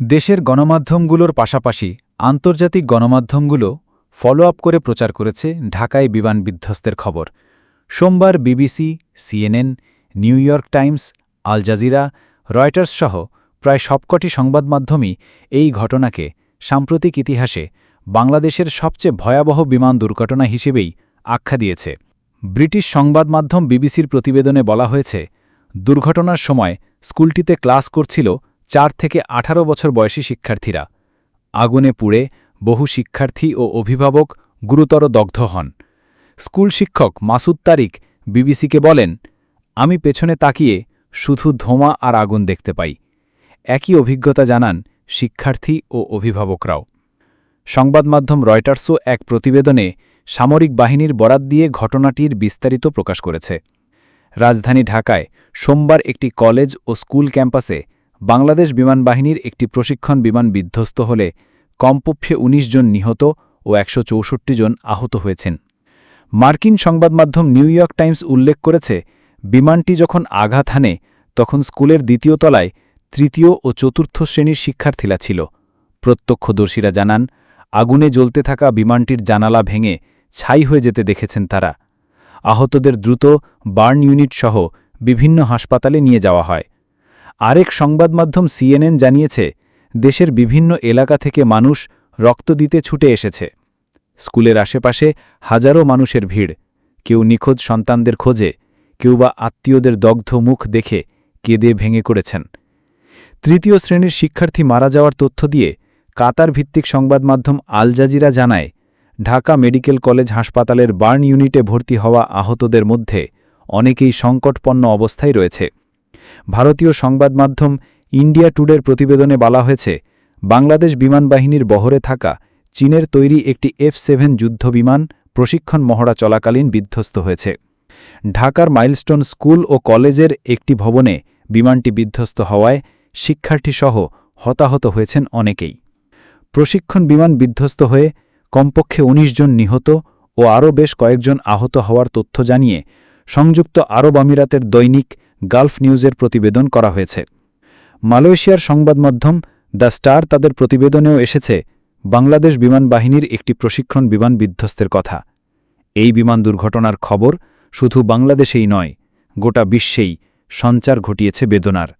দেশের গণমাধ্যমগুলোর পাশাপাশি আন্তর্জাতিক গণমাধ্যমগুলো ফলো আপ করে প্রচার করেছে ঢাকায় বিমান বিধ্বস্তের খবর। সোমবার BBC, CNN, New York Times, Al Jazeera, Reuters সহ প্রায় সবকটি সংবাদমাধ্যমই এই ঘটনাকে সাম্প্রতিক ইতিহাসে বাংলাদেশের সবচেয়ে ভয়াবহ বিমান দুর্ঘটনা হিসেবেই আখ্যা দিয়েছে। ব্রিটিশ সংবাদমাধ্যম বিবিসির প্রতিবেদনে বলা হয়েছে, দুর্ঘটনার সময় স্কুলটিতে ক্লাস করছিল 4 থেকে 18 বছর বয়সী শিক্ষার্থীরা। আগুনে পুড়ে বহু শিক্ষার্থী ও অভিভাবক গুরুতর দগ্ধ হন। স্কুল শিক্ষক মাসুদ তারিক বিবিসিকে বলেন, আমি পেছনে তাকিয়ে শুধু ধোঁয়া আর আগুন দেখতে পাই। একই অভিজ্ঞতা জানান শিক্ষার্থী ও অভিভাবকরাও। সংবাদমাধ্যম রয়টার্সও এক প্রতিবেদনে সামরিক বাহিনীর বরাত দিয়ে ঘটনাটির বিস্তারিত প্রকাশ করেছে। রাজধানী ঢাকায় সোমবার একটি কলেজ ও স্কুল ক্যাম্পাসে বাংলাদেশ বিমান বাহিনীর একটি প্রশিক্ষণ বিমান বিধ্বস্ত হলে কমপক্ষে ১৯ জন নিহত ও ১৬৪ জন আহত হয়েছেন। মার্কিন সংবাদমাধ্যম নিউ ইয়র্ক টাইমস উল্লেখ করেছে, বিমানটি যখন আঘাত হানে তখন স্কুলের ২য় তলায় ৩য় ও ৪র্থ শ্রেণীর শিক্ষার্থীরা ছিল। প্রত্যক্ষদর্শীরা জানান, আগুনে জ্বলতে থাকা বিমানটির জানালা ভেঙে ছাই হয়ে যেতে দেখেছেন তারা। আহতদের দ্রুত বার্ন ইউনিট সহ বিভিন্ন হাসপাতালে নিয়ে যাওয়া হয়। আরেক সংবাদমাধ্যম সিএনএন জানিয়েছে, দেশের বিভিন্ন এলাকা থেকে মানুষ রক্ত দিতে ছুটে এসেছে। স্কুলের আশেপাশে হাজারো মানুষের ভিড়, কেউ নিখোঁজ সন্তানদের খোঁজে, কেউ বা আত্মীয়দের দগ্ধ মুখ দেখে কেঁদে ভেঙে করেছেন। ৩য় শ্রেণীর শিক্ষার্থী মারা যাওয়ার তথ্য দিয়ে কাতার ভিত্তিক সংবাদমাধ্যম আল জাজিরা জানায়, ঢাকা মেডিকেল কলেজ হাসপাতালের বার্ন ইউনিটে ভর্তি হওয়া আহতদের মধ্যে অনেকেই সংকটপন্ন অবস্থায় রয়েছে। ভারতীয় সংবাদমাধ্যম ইন্ডিয়া টুডের প্রতিবেদনে বলা হয়েছে, বাংলাদেশ বিমান বাহিনীর বহরে থাকা চীনের তৈরি একটি F-7 যুদ্ধবিমান প্রশিক্ষণ মহড়া চলাকালীন বিধ্বস্ত হয়েছে। ঢাকার মাইলস্টোন স্কুল ও কলেজের একটি ভবনে বিমানটি বিধ্বস্ত হওয়ায় শিক্ষার্থীসহ হতাহত হয়েছেন অনেকেই। প্রশিক্ষণ বিমান বিধ্বস্ত হয়ে কমপক্ষে ১৯ জন নিহত ও আরও বেশ কয়েকজন আহত হওয়ার তথ্য জানিয়ে সংযুক্ত আরব আমিরাতের দৈনিক গালফ নিউজের প্রতিবেদন করা হয়েছে। মালয়েশিয়ার সংবাদমাধ্যম দ্য স্টার তাদের প্রতিবেদনেও এসেছে বাংলাদেশ বিমান বাহিনীর একটি প্রশিক্ষণ বিমান বিধ্বস্তের কথা। এই বিমান দুর্ঘটনার খবর শুধু বাংলাদেশেই নয়, গোটা বিশ্বেই সঞ্চার ঘটিয়েছে বেদনার।